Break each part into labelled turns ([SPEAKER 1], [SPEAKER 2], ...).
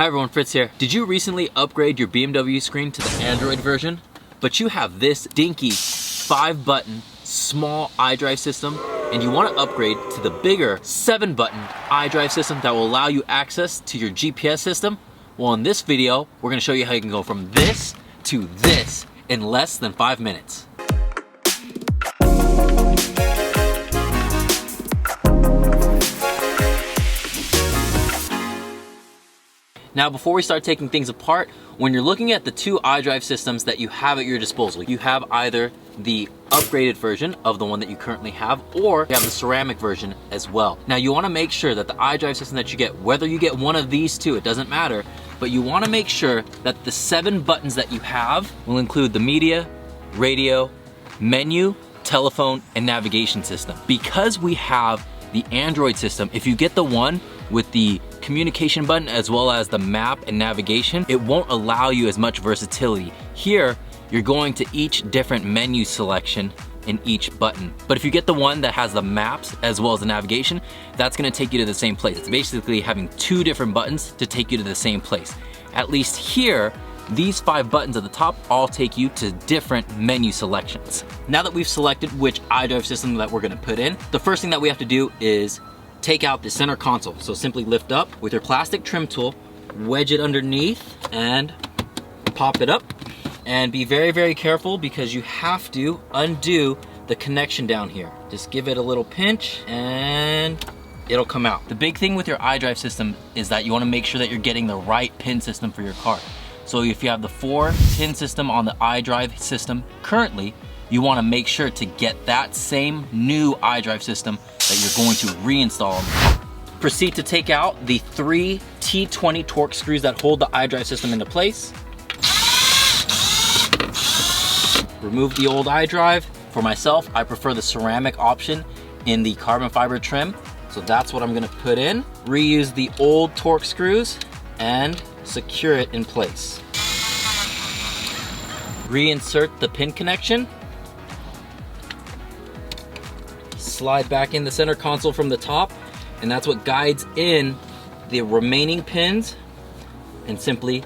[SPEAKER 1] Hi everyone, Fritz here. Did you recently upgrade your BMW screen to the Android version? But you have this dinky 5-button small iDrive system and you want to upgrade to the bigger 7-button iDrive system that will allow you access to your GPS system? Well, in this video, we're going to show you how you can go from this to this in less than 5 minutes. Now, before we start taking things apart, when you're looking at the two iDrive systems that you have at your disposal, you have either the upgraded version of the one that you currently have, or you have the ceramic version as well. Now, you want to make sure that the iDrive system that you get, whether you get one of these two, it doesn't matter, but you want to make sure that the 7 buttons that you have will include the media, radio, menu, telephone, and navigation system. Because we have the Android system, if you get the one with the communication button as well as the map and navigation, it won't allow you as much versatility. Here, you're going to each different menu selection in each button. But if you get the one that has the maps as well as the navigation, that's gonna take you to the same place. It's basically having 2 different buttons to take you to the same place. At least here, these 5 buttons at the top all take you to different menu selections. Now that we've selected which iDrive system that we're gonna put in, the first thing that we have to do is take out the center console. So simply lift up with your plastic trim tool, wedge it underneath and pop it up. And be very, very careful because you have to undo the connection down here. Just give it a little pinch and it'll come out. The big thing with your iDrive system is that you wanna make sure that you're getting the right pin system for your car. So if you have the 4-pin system on the iDrive system currently, you wanna make sure to get that same new iDrive system that you're going to reinstall. Proceed to take out the 3 T20 Torx screws that hold the iDrive system into place. Remove the old iDrive. For myself, I prefer the ceramic option in the carbon fiber trim. So that's what I'm gonna put in. Reuse the old Torx screws and secure it in place. Reinsert the pin connection. Slide back in the center console from the top, and that's what guides in the remaining pins, and simply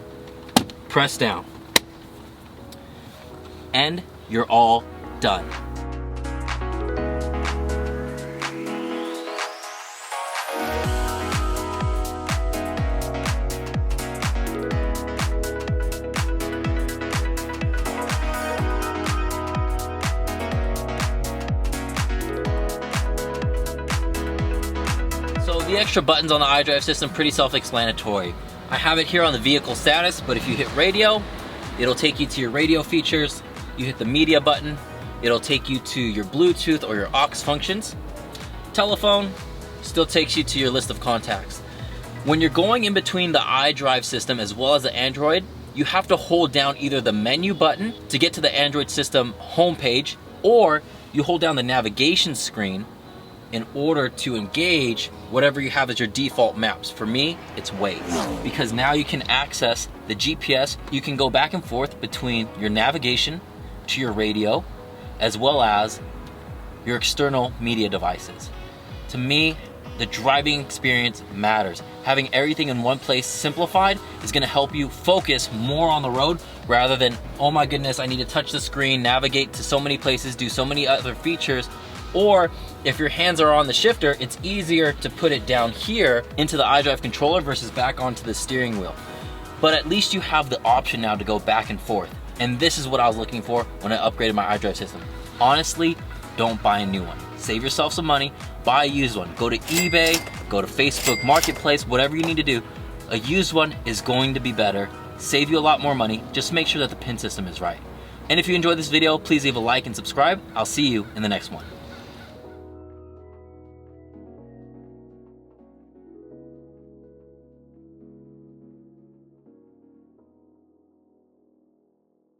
[SPEAKER 1] press down. And you're all done. So the extra buttons on the iDrive system, pretty self-explanatory. I have it here on the vehicle status, but if you hit radio, it'll take you to your radio features. You hit the media button, it'll take you to your Bluetooth or your aux functions. Telephone still takes you to your list of contacts. When you're going in between the iDrive system as well as the Android, you have to hold down either the menu button to get to the Android system homepage, or you hold down the navigation screen in order to engage whatever you have as your default maps. For me, it's Waze, because now you can access the GPS. You can go back and forth between your navigation to your radio, as well as your external media devices. To me, the driving experience matters. Having everything in one place simplified is gonna help you focus more on the road rather than, oh my goodness, I need to touch the screen, navigate to so many places, do so many other features. Or if your hands are on the shifter, it's easier to put it down here into the iDrive controller versus back onto the steering wheel. But at least you have the option now to go back and forth. And this is what I was looking for when I upgraded my iDrive system. Honestly, don't buy a new one. Save yourself some money, buy a used one. Go to eBay, go to Facebook Marketplace, whatever you need to do. A used one is going to be better, save you a lot more money. Just make sure that the pin system is right. And if you enjoyed this video, please leave a like and subscribe. I'll see you in the next one.